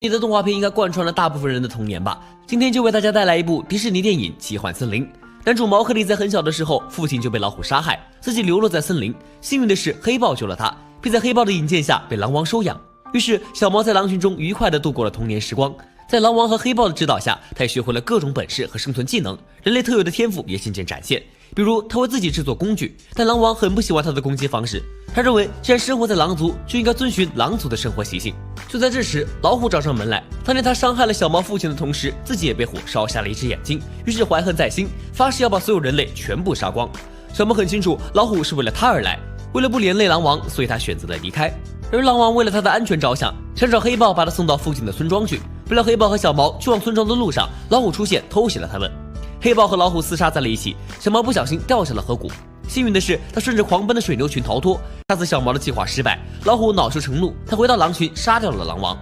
你的动画片应该贯穿了大部分人的童年吧？今天就为大家带来一部迪士尼电影《奇幻森林》。男主毛克利在很小的时候，父亲就被老虎杀害，自己流落在森林。幸运的是，黑豹救了他，并在黑豹的引荐下被狼王收养。于是，小毛在狼群中愉快地度过了童年时光。在狼王和黑豹的指导下，他也学会了各种本事和生存技能，人类特有的天赋也渐渐展现。比如，他为自己制作工具，但狼王很不喜欢他的攻击方式。他认为，既然生活在狼族，就应该遵循狼族的生活习性。就在这时，老虎找上门来。当年他伤害了小毛父亲的同时，自己也被火烧瞎了一只眼睛，于是怀恨在心，发誓要把所有人类全部杀光。小毛很清楚，老虎是为了他而来，为了不连累狼王，所以他选择了离开。而狼王为了他的安全着想，想找黑豹把他送到父亲的村庄去。不料黑豹和小毛去往村庄的路上，老虎出现偷袭了他们。黑豹和老虎厮杀在了一起，小毛不小心掉下了河谷。幸运的是，他顺着狂奔的水牛群逃脱。杀死小毛的计划失败，老虎恼羞成怒，他回到狼群杀掉了狼王。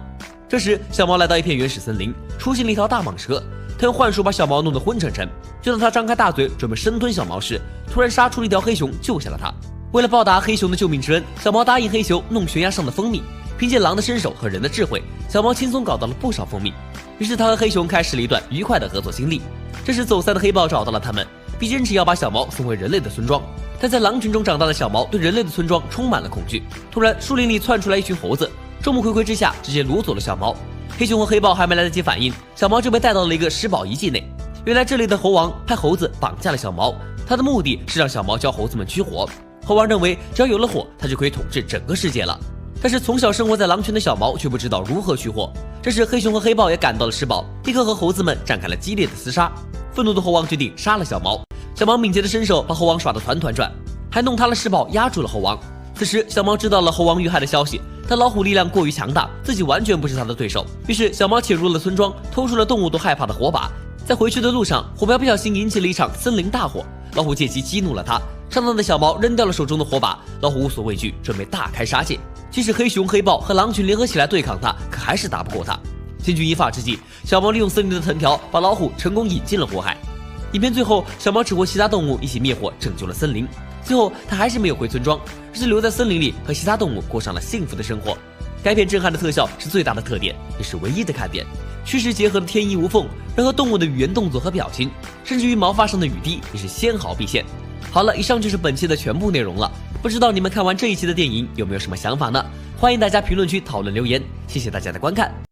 这时，小毛来到一片原始森林，出现了一条大蟒蛇，他用幻术把小毛弄得昏沉沉。就当他张开大嘴准备生吞小毛时，突然杀出了一条黑熊救下了他。为了报答黑熊的救命之恩，小毛答应黑熊弄悬崖上的蜂蜜。凭借狼的身手和人的智慧，小毛轻松搞到了不少蜂蜜。于是他和黑熊开始了一段愉快的合作经历。这时走散的黑豹找到了他们，并坚持要把小毛送回人类的村庄。但在狼群中长大的小毛对人类的村庄充满了恐惧。突然，树林里窜出来一群猴子，众目睽睽之下直接掳走了小毛。黑熊和黑豹还没来得及反应，小毛就被带到了一个石堡遗迹内。原来这里的猴王派猴子绑架了小毛，他的目的是让小毛教猴子们驱火。猴王认为只要有了火，他就可以统治整个世界了。但是从小生活在狼群的小毛却不知道如何驱火。这时黑熊和黑豹也赶到了石堡，立刻和猴子们展开了激烈的厮杀。愤怒的猴王决定杀了小毛。小毛敏捷的身手把猴王耍得团团转，还弄塌了石堡，压住了猴王。此时小毛知道了猴王遇害的消息，但老虎力量过于强大，自己完全不是他的对手。于是小毛潜入了村庄，偷出了动物都害怕的火把。在回去的路上，火苗不小心引起了一场森林大火，老虎借机激怒了他。上当的小毛扔掉了手中的火把，老虎无所畏惧，准备大开杀戒。即使黑熊、黑豹和狼群联合起来对抗他，可还是打不过他。千钧一发之际，小毛利用森林的藤条把老虎成功引进了火海。影片最后，小毛指挥其他动物一起灭火，拯救了森林。最后他还是没有回村庄，而是留在森林里和其他动物过上了幸福的生活。该片震撼的特效是最大的特点，也是唯一的看点。虚实结合的天衣无缝，任何动物的语言、动作和表情，甚至于毛发上的雨滴也是纤毫毕现。好了，以上就是本期的全部内容了。不知道你们看完这一期的电影有没有什么想法呢？欢迎大家评论区讨论留言，谢谢大家的观看。